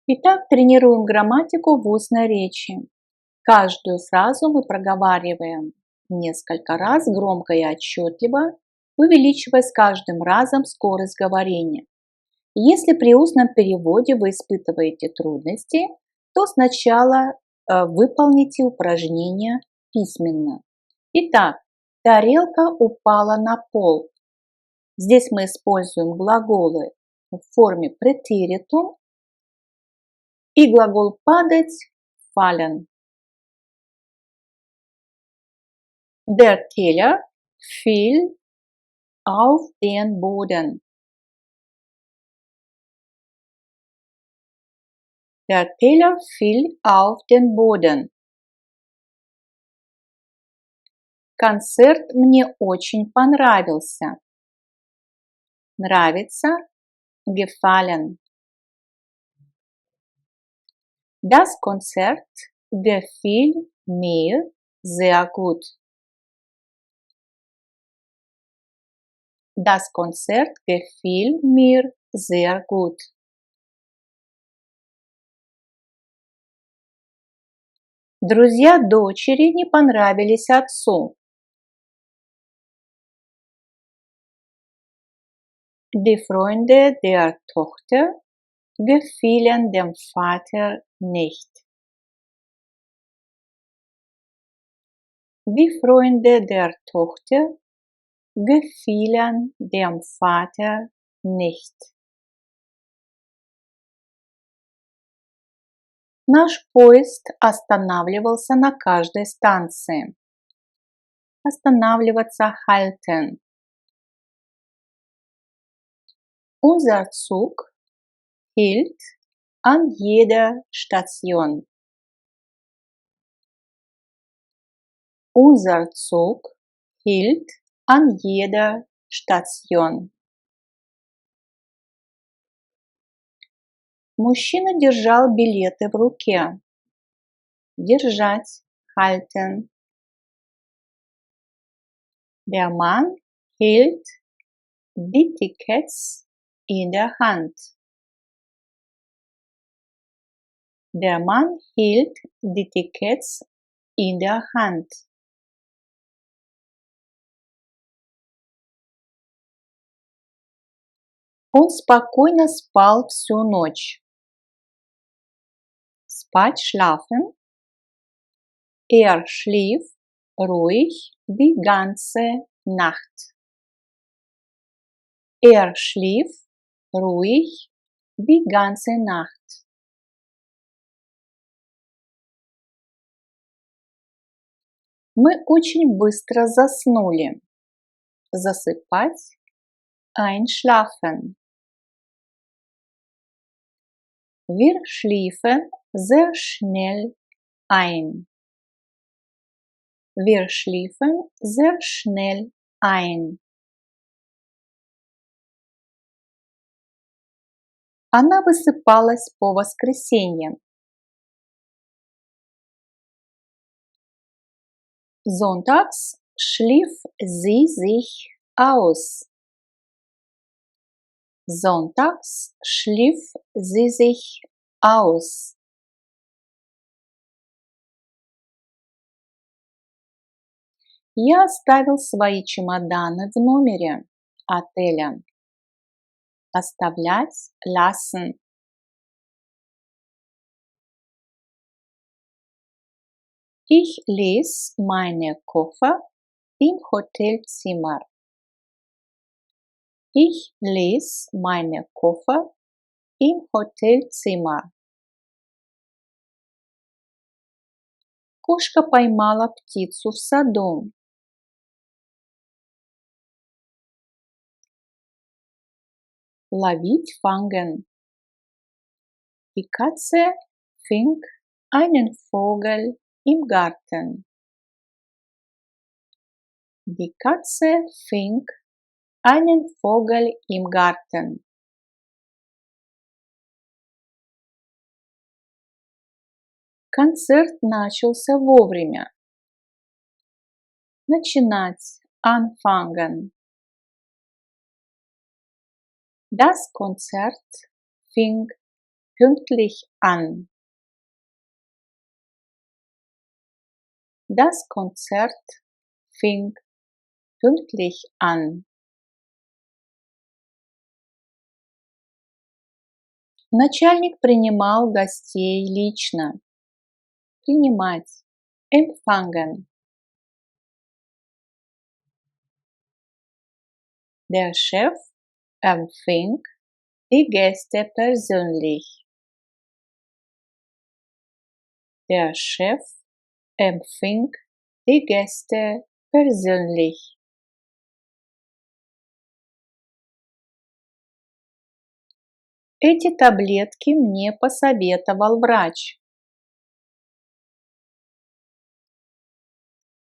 Итак, тренируем грамматику в устной речи. Каждую фразу мы проговариваем несколько раз громко и отчетливо, увеличивая с каждым разом скорость говорения. Если при устном переводе вы испытываете трудности, то сначала выполните упражнение письменно. Итак, тарелка упала на пол. Здесь мы используем глаголы в форме претеритум и глагол падать fallen. Der Teller fiel auf den Boden. Der Teller fiel auf den Boden. Концерт мне очень понравился. Нравится gefallen. Das Konzert gefiel mir sehr gut. Das Konzert gefiel mir sehr gut. Друзья дочери не понравились отцу. Die Freunde der Tochter gefielen dem Vater nicht. Die Freunde der Tochter gefielen dem Vater nicht. Наш поезд останавливался на каждой станции. Останавливаться halten. Unser Zug hielt an jeder Station. Unser Zug hielt an jeder Station. Мужчина держал билеты в руке. Держать halten. Der Mann hielt die Tickets in der Hand. Der Mann hielt die Tickets in der Hand. Он спокойно спал всю ночь. Spать schlafen. Schlief ruhig die ganze Nacht. Schlief ruhig die ganze Nacht. Мы очень быстро заснули. Засыпать einschlafen. Wir schliefen sehr schnell ein. Wir schliefen sehr schnell ein. Она высыпалась по воскресеньям. Sonntags schlief sie sich aus. Sonntags schlief sie sich aus. Я оставил свои чемоданы в номере отеля. Оставлять lassen. Ich ließ meine Koffer im Hotelzimmer. Ich ließ meine Koffer im Hotelzimmer. Кошка поймала птицу в саду. Ловить fangen. Die Katze fing einen Vogel im Garten. Die Katze fing einen Vogel im Garten. Концерт начался вовремя. Начинать anfangen. Das Konzert fing pünktlich an. Das Konzert fing pünktlich an. Начальник принимал гостей лично. Принимать. Empfangen. Der Chef empfing die Gäste persönlich. Der Chef empfing die Gäste persönlich. Эти таблетки мне посоветовал врач.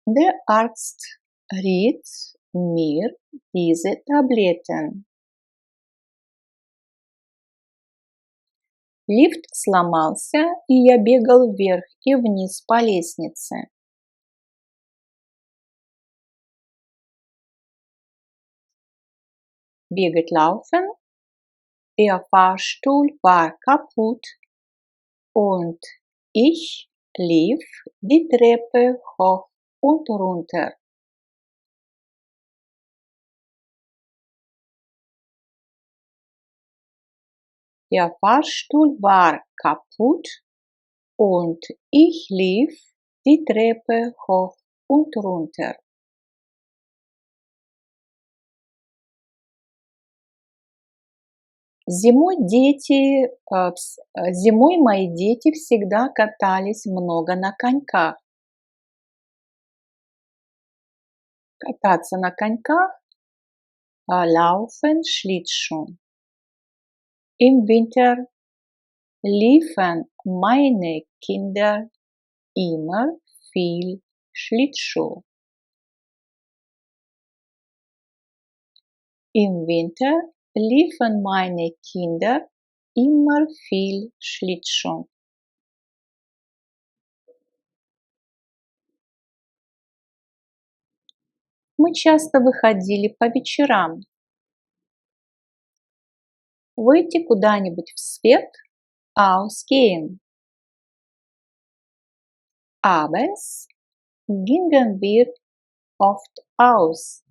Der Arzt riet mir diese Tabletten. Лифт сломался, и я бегал вверх и вниз по лестнице. Begelt laufen. Der Fahrstuhl war kaputt und ich lief die Treppe hoch und runter. Der Fahrstuhl war kaputt und ich lief die Treppe hoch und runter. Зимой мои дети всегда катались много на коньках. Кататься на коньках, laufen, Schlittschuh. Im Winter liefen meine Kinder immer viel Schlittschuh. Im Winter liefen meine Kinder immer viel Schlittschuh. Мы часто выходили по вечерам. Выйти куда-нибудь в свет, ausgehen. Abends gingen wir oft aus.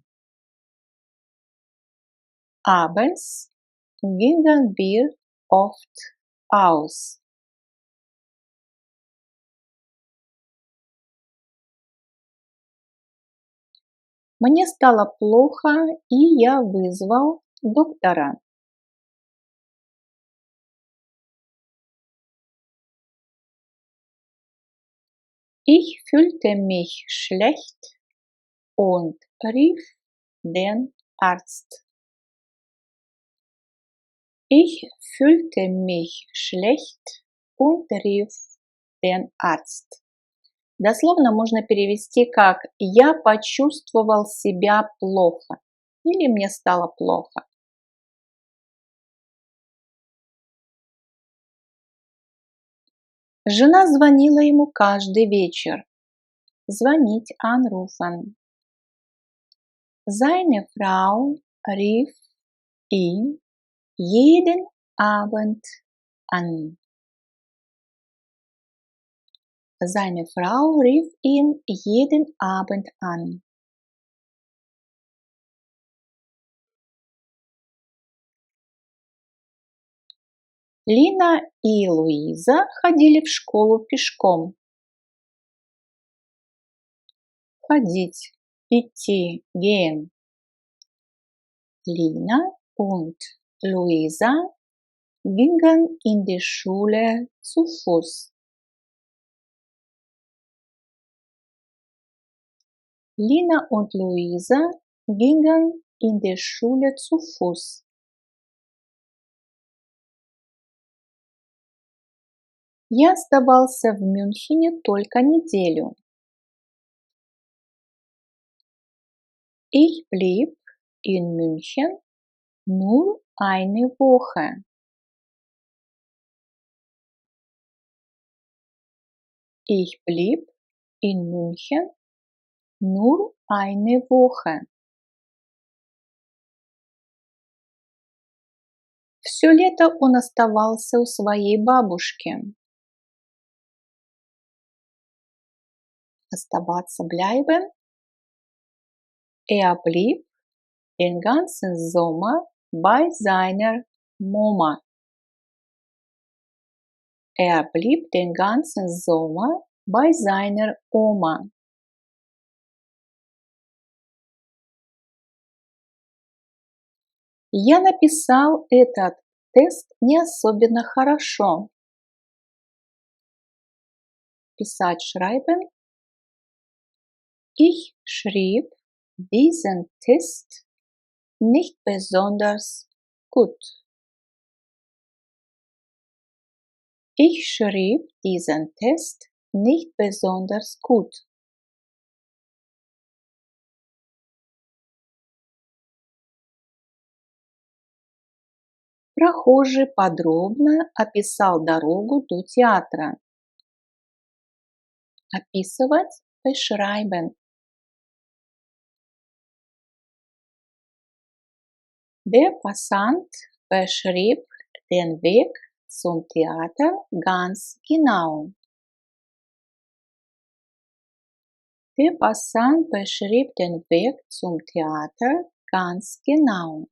Abends gingen wir oft aus. Мне стало плохо, и я вызвал доктора. Ich fühlte mich schlecht und rief den Arzt. Ich fühlte mich schlecht und rief den Arzt. Дословно можно перевести как «я почувствовал себя плохо» или «мне стало плохо». Жена звонила ему каждый вечер. Звонить, anrufen. Seine Frau rief ihn jeden Abend an. Seine Frau rief ihn jeden Abend an. Лина и Луиза ходили в школу пешком. Ходить, идти, gehen. Lina und Luisa gingen in die Schule zu Fuß. Lina und Luisa gingen in die Schule zu Fuß. Я оставался в Мюнхене только неделю. Ich blieb in München nur eine Woche. Ich blieb in München nur eine Woche. Все лето он оставался у своей бабушки. оставаться bleiben. Blieb den ganzen Sommer bei seiner Mama. Blieb den ganzen Sommer bei seiner Oma. Я написал этот тест не особенно хорошо. Писать schreiben. Ich schrieb diesen Test nicht besonders gut. Ich schrieb diesen Test nicht besonders gut. Прохожий подробно описал дорогу до театра. Описывать beschreiben. Der Passant beschrieb den Weg zum Theater ganz genau. Der Passant beschrieb den Weg zum Theater ganz genau.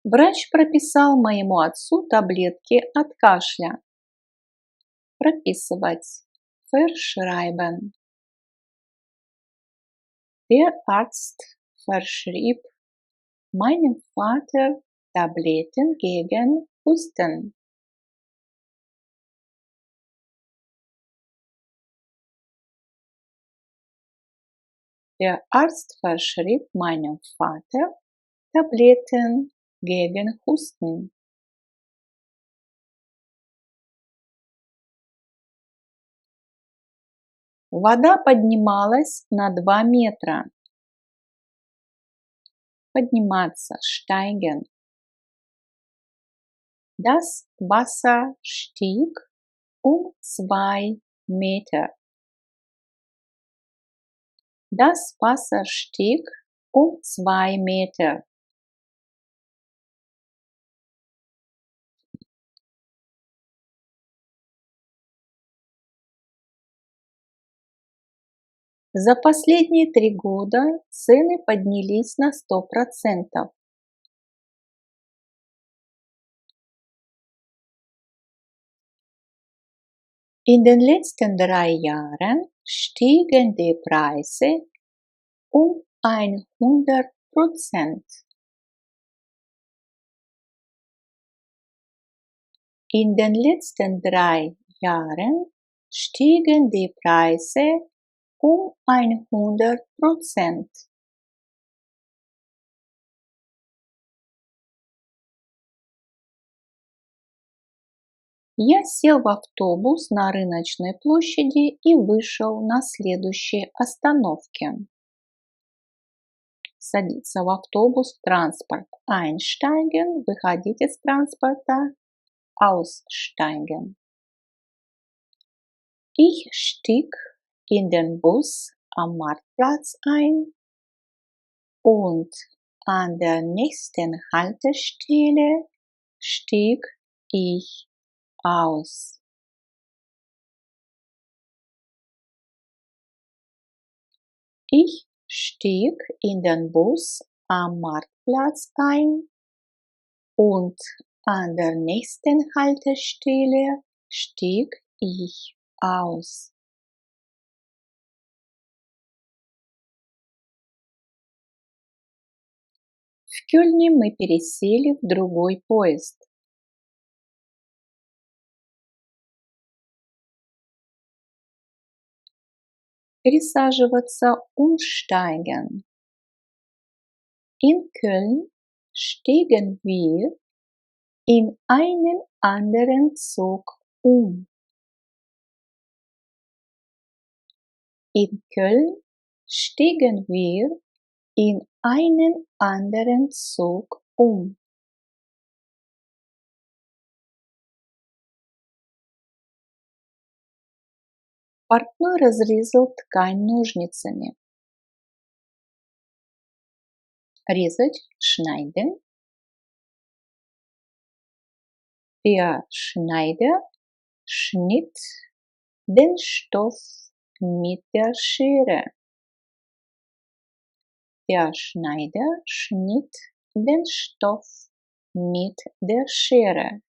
Врач прописал моему отцу таблетки от кашля. Прописывать. Verschreiben. Der Arzt verschrieb meinem Vater Tabletten gegen Husten. Der Arzt verschrieb meinem Vater Tabletten gegen Husten. Вода поднималась на 2 метра. Подниматься. Steigen. Das Wasser stieg 2 Meter. Das Wasser stieg 2 Meter. За последние 3 года цены поднялись на 100%. In den letzten 3 Jahren stiegen die Preise 100%. In den letzten 3 Jahren stiegen die Preise 100%. Я сел в автобус на рыночной площади и вышел на следующей остановке. Садиться в автобус, транспорт. Einsteigen, выходить из транспорта. Aussteigen. Ich stieg in den Bus am Marktplatz ein und an der nächsten Haltestelle stieg ich aus. Ich stieg in den Bus am Marktplatz ein und an der nächsten Haltestelle stieg ich aus. В Кёльне мы пересели в другой поезд. Пересаживаться. Umsteigen. In Köln stiegen wir in einen anderen Zug um. In Köln stiegen wir in einen anderen Zug um. Портной разрезал ткань ножницами. Резать. Schneiden. Der Schneider schnitt den Stoff mit der Schere. Der Schneider schnitt den Stoff mit der Schere.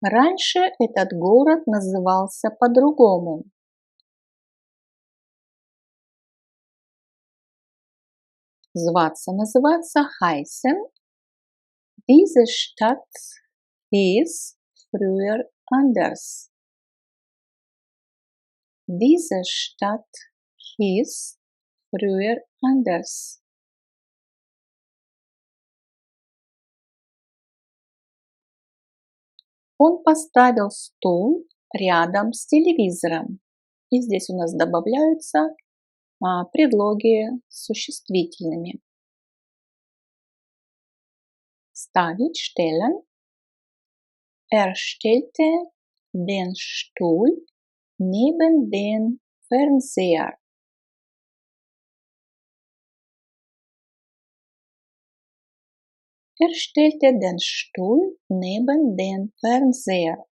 Раньше этот город назывался по-другому. Называться heißen. Diese Stadt hieß früher anders. Diese Stadt hieß früher anders. Он поставил стул рядом с телевизором. И здесь у нас добавляются предлоги с существительными. Ставить, stellen. Er stellte den Stuhl neben den Fernseher. Er stellte den Stuhl neben den Fernseher.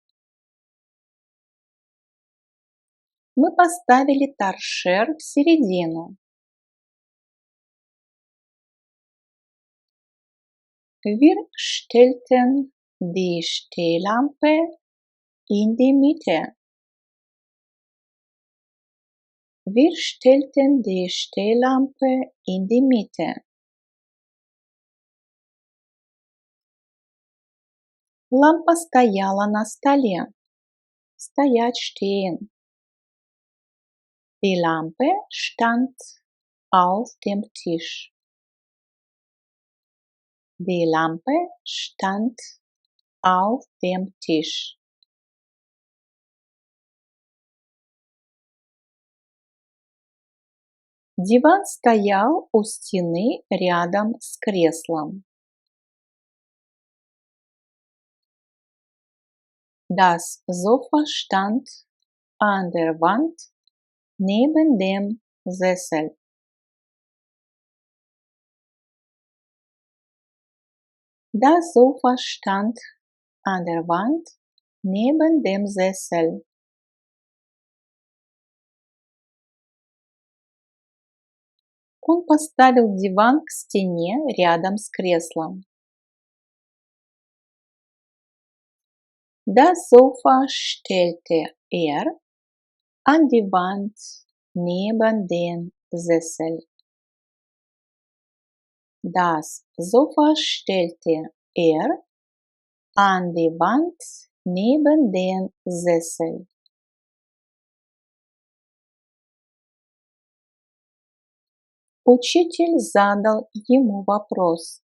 Мы поставили торшер в середину. Wir stellten die Stehlampe in die Mitte. Wir stellten die Stehlampe in die Mitte. Лампа стояла на столе. Стоять, stehen. Die Lampe stand auf dem Tisch. Die Lampe stand auf dem Tisch. Диван стоял у стены рядом с креслом. Das Sofa stand an der Wand neben dem Sessel. Das Sofa stand an der Wand neben dem Sessel. Он поставил диван к стене рядом с креслом. Das Sofa stellte er an die Wand neben den Sessel. Das Sofa stellte er an die Wand neben den Sessel. Учитель задал ему вопрос.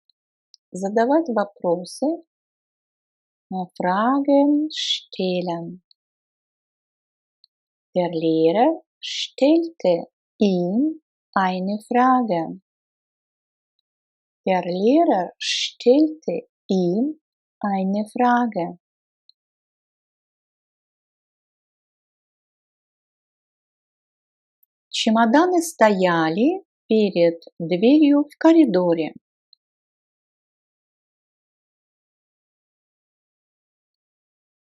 Задавать вопросы. Fragen stellen. Der Lehrer stellte ihm eine Frage. Der Lehrer stellte ihm eine Frage. Чемоданы стояли перед дверью в коридоре.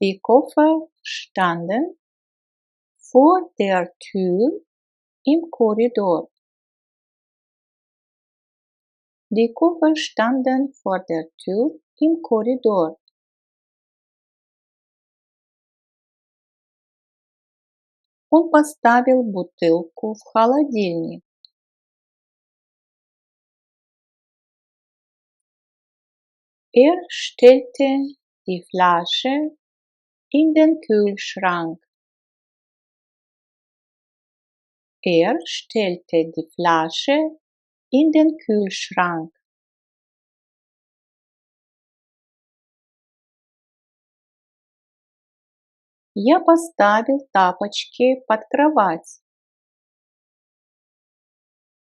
Die Koffer standen vor der Tür im Korridor. Die Koffer standen vor der Tür im Korridor. Он поставил бутылку в холодильник. Er stellte die Flasche in den Kühlschrank. Er stellte die Flasche in den Kühlschrank. Я поставил тапочки под кровать.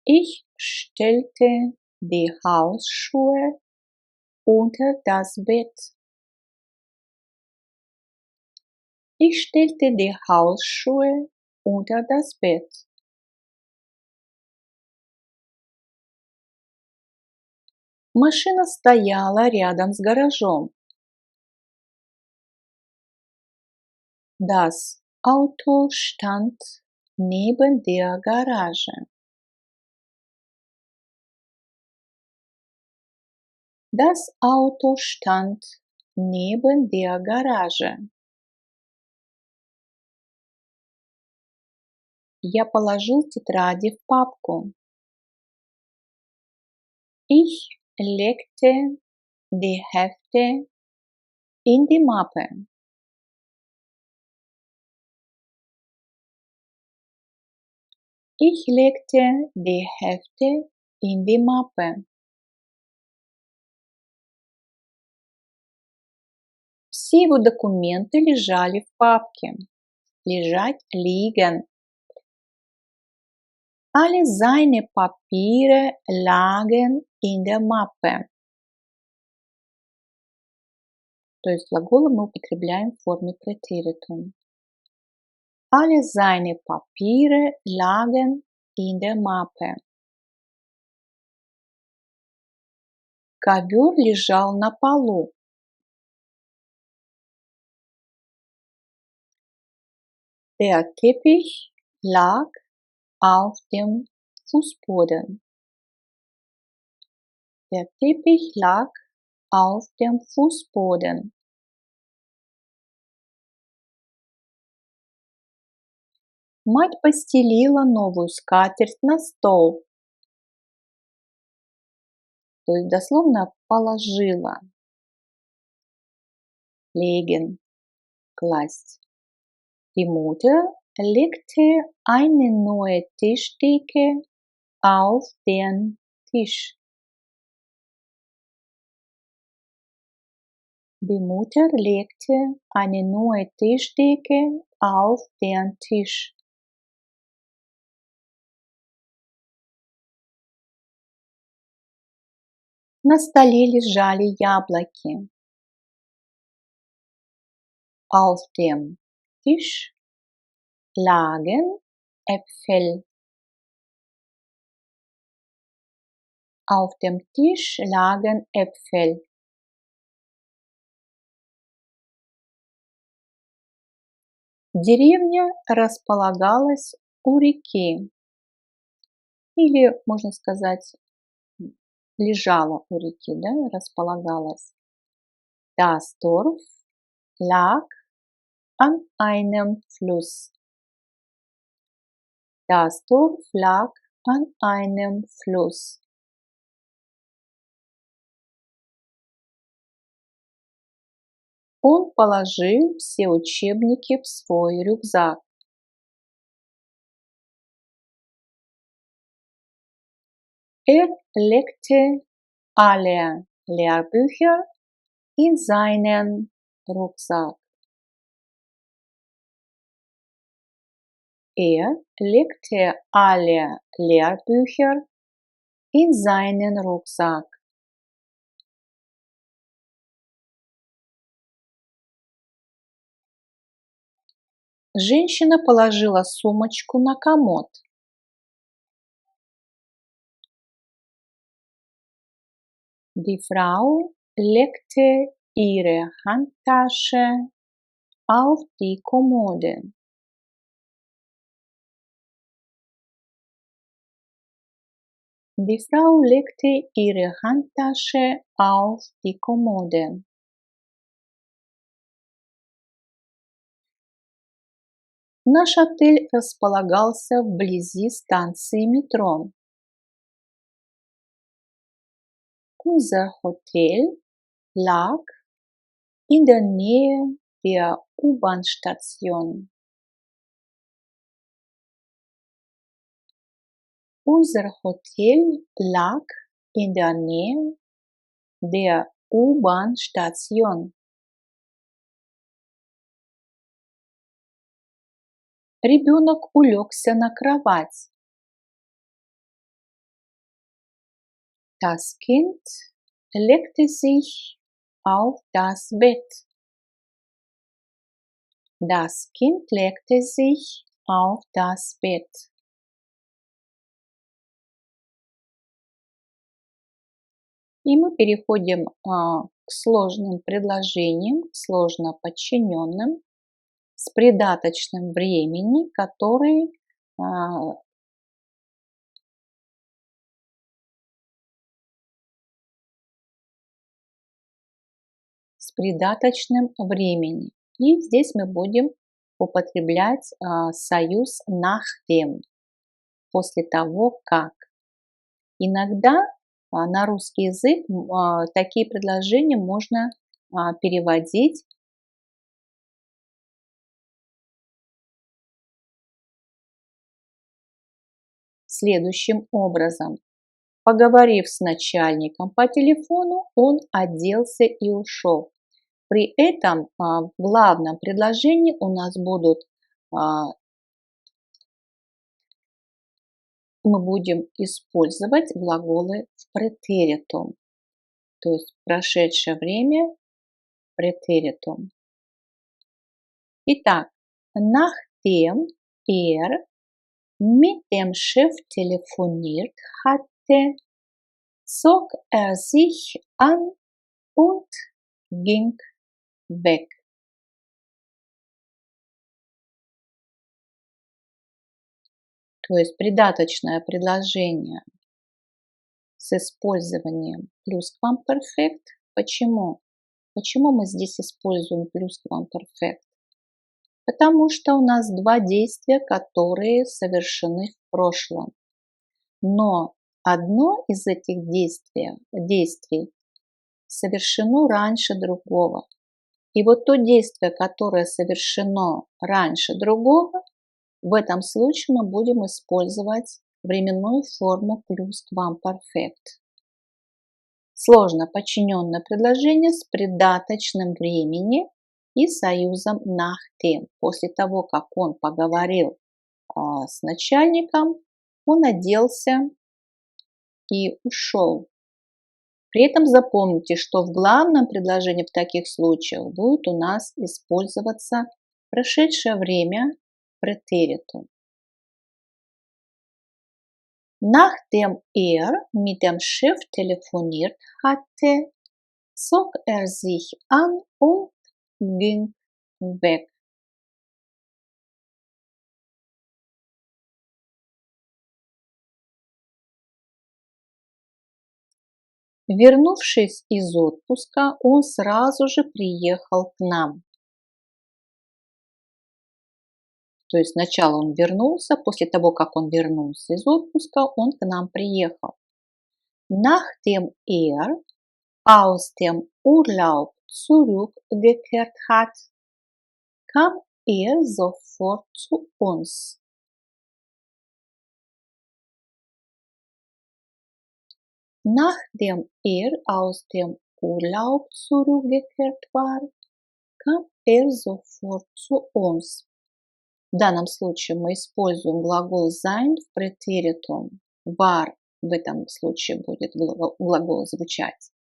Ich stellte die Hausschuhe unter das Bett. Ich stellte die Hausschuhe unter das Bett. Машина стояла рядом с гаражом. Das Auto stand neben der Garage. Das Auto stand neben der Garage. Я положил тетради в папку. Ich legte die Hefte in die Mappe. Ich legte die Hefte in die Mappe. Все его документы лежали в папке. Лежать, liegen. Alle seine Papiere lagen in der Mappe. То есть глаголы мы употребляем в форме претеритум. Alle seine Papiere lagen in der Mappe. Ковер лежал на полу. Der Teppich lag auf dem Fußboden. Der Teppich lag auf dem Fußboden. Мать постелила новую скатерть на стол. То есть дословно положила. Legen, класть. Die Mutter legte eine neue Tischdecke auf den Tisch. Die Mutter legte eine neue Tischdecke auf den Tisch. На столе лежали яблоки. Auf dem Tisch lagen Äpfel. Auf dem Tisch lagen Äpfel. Деревня располагалась у реки. Или, можно сказать, лежала у реки, да, располагалась. Das Dorf lag an einem Fluss. Das Dorf lag an einem Fluss. Он положил все учебники в свой рюкзак. Legte alle Lehrbücher in seinen Rucksack. Legte alle Lehrbücher in seinen Rucksack. Женщина положила сумочку на комод. Die Frau legte ihre Handtasche auf die Kommode. Die Frau legte ihre Handtasche auf die Kommode. Наш отель располагался вблизи станции метро. Unser Hotel lag in der Nähe der U-Bahn-Station. Unser Hotel lag in der Nähe der U-Bahn-Station. Ребенок улегся на кровать. Das Kind legte sich auf das Bett. Das Kind legte sich auf das Bett. И мы переходим к сложным предложениям, сложно подчиненным, с придаточным времени, которые с придаточным времени. И здесь мы будем употреблять союз nachdem, после того как. Иногда на русский язык такие предложения можно переводить следующим образом. Поговорив с начальником по телефону, он оделся и ушел. При этом в главном предложении у нас мы будем использовать глаголы в претеритум, то есть в прошедшее время претеритум. Итак, nachdem mit dem Chef telefoniert hatte, zog sich an und ging weg. То есть придаточное предложение с использованием плюсквамперфект. Почему? Почему мы здесь используем плюсквамперфект? Потому что у нас два действия, которые совершены в прошлом. Но одно из этих действий совершено раньше другого. И вот то действие, которое совершено раньше другого, в этом случае мы будем использовать временную форму плюсквамперфект. Сложно подчиненное предложение с придаточным времени и союзом nachdem. После того, как он поговорил с начальником, он оделся и ушел. При этом запомните, что в главном предложении в таких случаях будет у нас использоваться прошедшее время претеритум. Nachdem mit dem Chef telefoniert hatte, zog sich an und ging weg. Вернувшись из отпуска, он сразу же приехал к нам. То есть сначала он вернулся, после того, как он вернулся из отпуска, он к нам приехал. Nachdem aus dem Urlaub zurückgekehrt hat, kam sofort zu uns. Nachdem aus dem Urlaub zurückgekehrt war, kam sofort zu uns. В данном случае мы используем глагол sein в претеритум. War в этом случае будет глагол звучать.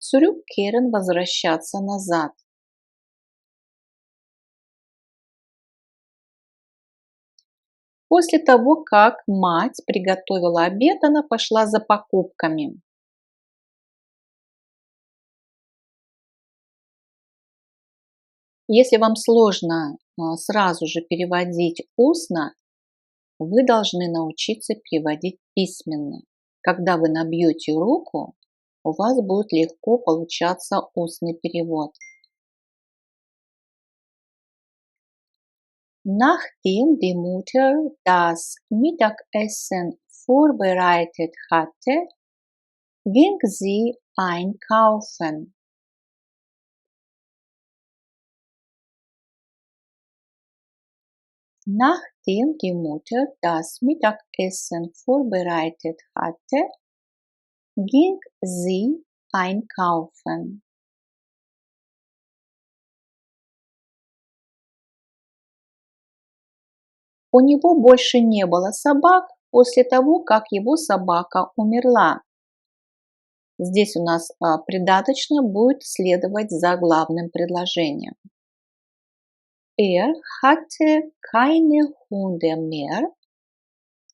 Zurückkehren – возвращаться назад. После того, как мать приготовила обед, она пошла за покупками. Если вам сложно сразу же переводить устно, вы должны научиться переводить письменно. Когда вы набьете руку, у вас будет легко получаться устный перевод. Nachdem die Mutter das Mittagessen vorbereitet hatte, ging sie einkaufen. Nachdem die Mutter das Mittagessen vorbereitet hatte, ging sie einkaufen. У него больше не было собак после того, как его собака умерла. Здесь у нас придаточно будет следовать за главным предложением. Hatte keine Hunde mehr,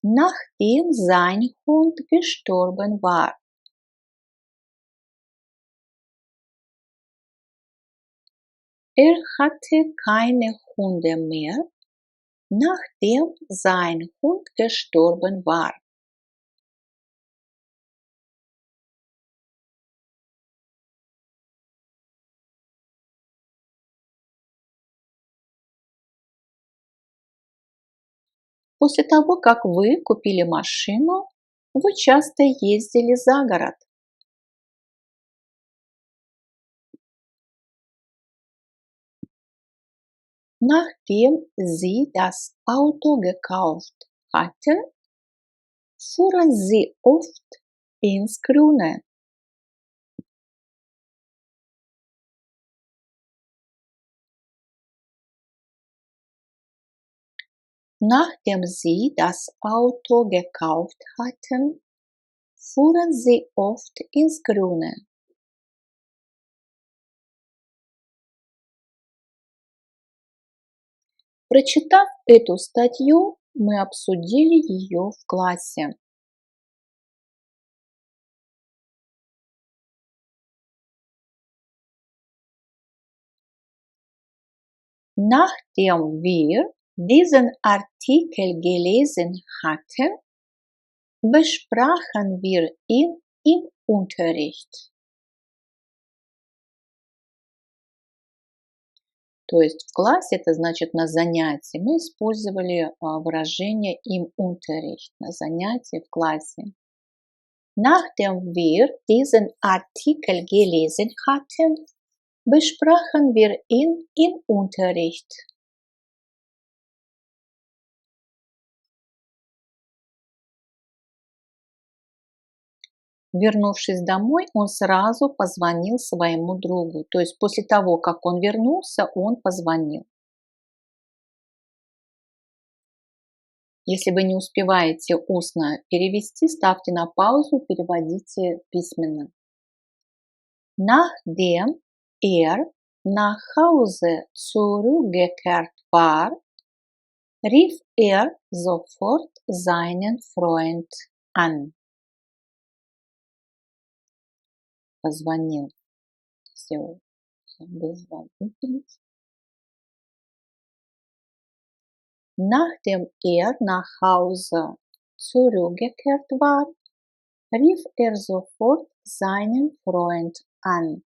nachdem sein Hund gestorben war. Er hatte keine Hunde mehr, nachdem sein Hund gestorben war. После того, как вы купили машину, вы часто ездили за город. Nachdem sie das Auto gekauft hatten, fuhren sie oft ins Grüne. Nachdem sie das Auto gekauft hatten, fuhren sie oft ins Grüne. Прочитав эту статью, мы обсудили ее в классе. Nachdem wir diesen Artikel gelesen hatten, besprachen wir ihn im Unterricht. То есть в классе, это значит на занятии, мы использовали выражение im Unterricht, на занятии в классе. Nachdem wir diesen Artikel gelesen hatten, besprachen wir ihn im Unterricht. Вернувшись домой, он сразу позвонил своему другу. То есть после того, как он вернулся, он позвонил. Если вы не успеваете устно перевести, ставьте на паузу, переводите письменно. Nachdem nach Hause zurückgekehrt war, rief sofort seinen Freund an. Позвонил. Все, забыл выпилить. Nachdem nach Hause zurückgekehrt war, rief sofort seinen Freund an.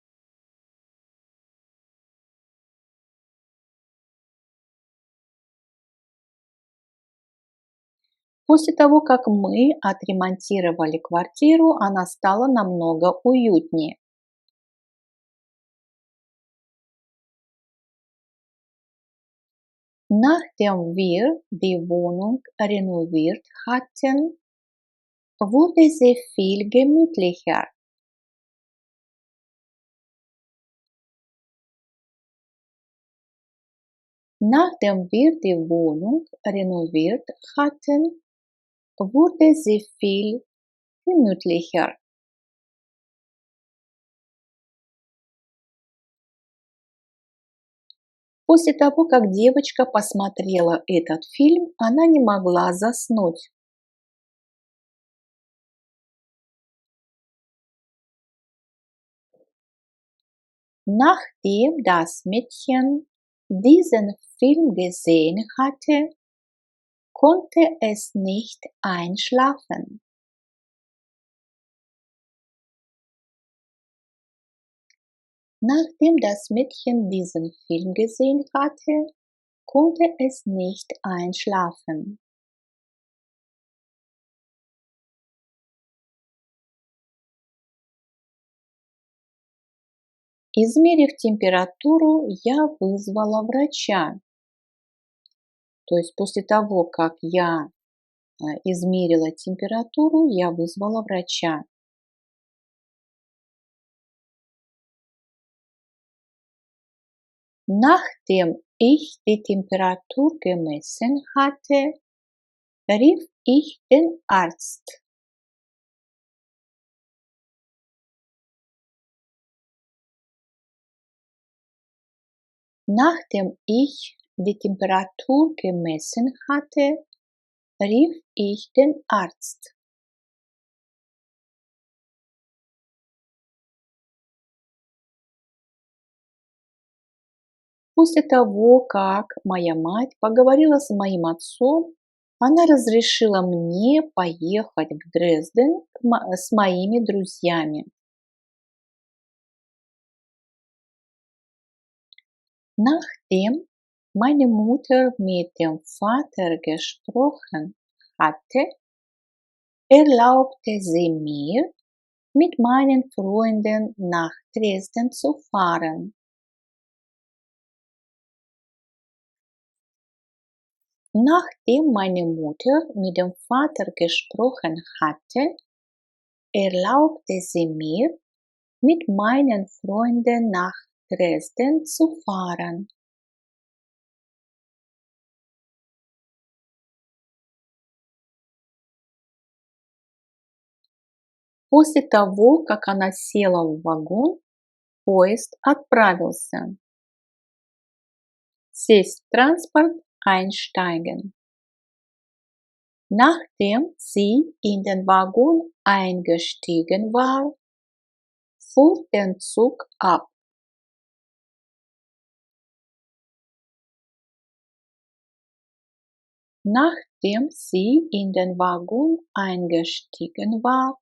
После того, как мы отремонтировали квартиру, она стала намного уютнее. Nachdem wir die Wohnung renoviert hatten, wurde sie viel gemütlicher. Nachdem wir die Wohnung renoviert hatten, wurde sie viel gemütlicher. После того, как девочка посмотрела этот фильм, она не могла заснуть. Nachdem das Mädchen diesen Film gesehen hatte, konnte es nicht einschlafen. Nachdem das Mädchen diesen Film gesehen hatte, konnte es nicht einschlafen. Измерив температуру, я вызвала врача. То есть после того, как я измерила температуру, я вызвала врача. Nachdem ich die Temperatur gemessen hatte, rief ich den Arzt. Nachdem ich die Temperatur gemessen hatte, rief ich den Arzt. После того, как моя мать поговорила с моим отцом, она разрешила мне поехать в Дрезден с моими друзьями. Nachdem meine Mutter mit dem Vater gesprochen hatte, erlaubte sie mir, mit meinen Freunden nach Dresden zu fahren. Nachdem meine Mutter mit dem Vater gesprochen hatte, erlaubte sie mir, mit meinen Freunden nach Dresden zu fahren. После того, как она села в вагон, поезд отправился. Сесть в транспорт, einsteigen. Nachdem sie in den Waggon eingestiegen war, fuhr der Zug ab. Nachdem sie in den Waggon eingestiegen war,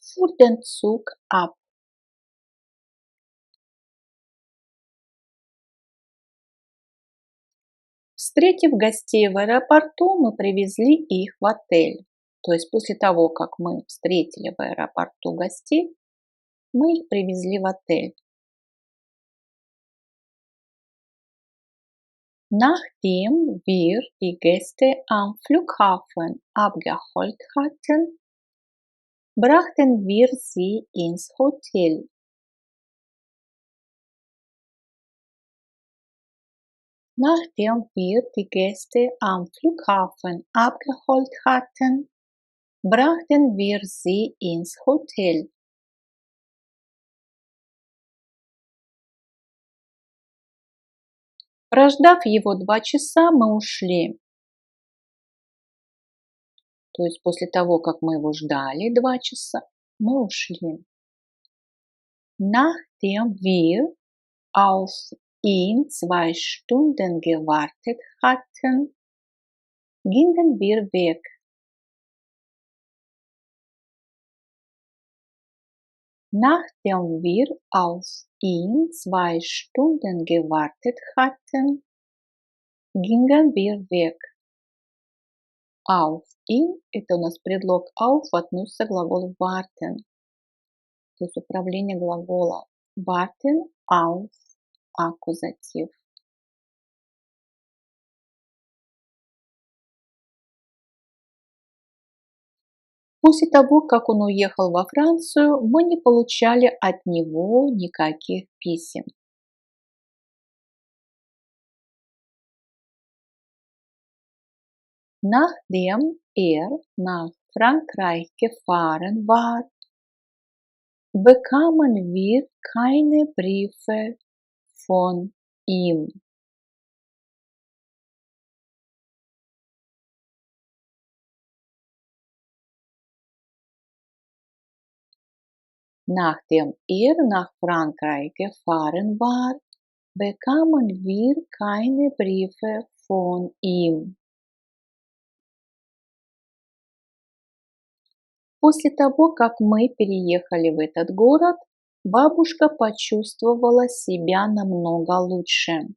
fuhr der Zug ab. Встретив гостей в аэропорту, мы привезли их в отель. То есть после того, как мы встретили в аэропорту гостей, мы их привезли в отель. Nachdem wir die Gäste am Flughafen abgeholt hatten, brachten wir sie ins Hotel. Nachdem wir die Gäste am Flughafen abgeholt hatten, brachten wir sie ins Hotel. Прождав его 2 часа, мы ушли. То есть после того, как мы его ждали 2 часа, мы ушли. Nachdem wir auf ihn 2 Stunden gewartet hatten, gingen wir weg. Nachdem wir auf ihn 2 Stunden gewartet hatten, gingen wir weg. Auf ihn – это у нас предлог auf относится к глаголу warten. То есть управление глагола warten auf аккузатив. После того, как он уехал во Францию, мы не получали от него никаких писем. Nachdem nach Frankreich gefahren war, bekamen wir keine Briefe von ihm. Nachdem nach Frankreich gefahren war, bekamen wir keine Briefe von ihm. После того, как мы переехали в этот город, бабушка почувствовала себя намного лучше.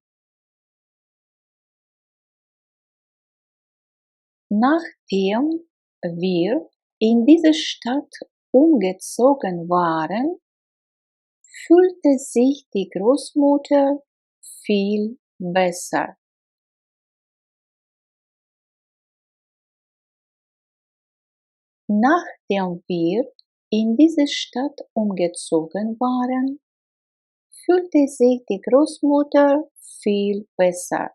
Nachdem wir in diese Stadt umgezogen waren, fühlte sich die Großmutter viel besser. Nachdem wir in diese Stadt umgezogen waren, fühlte sich die Großmutter viel besser.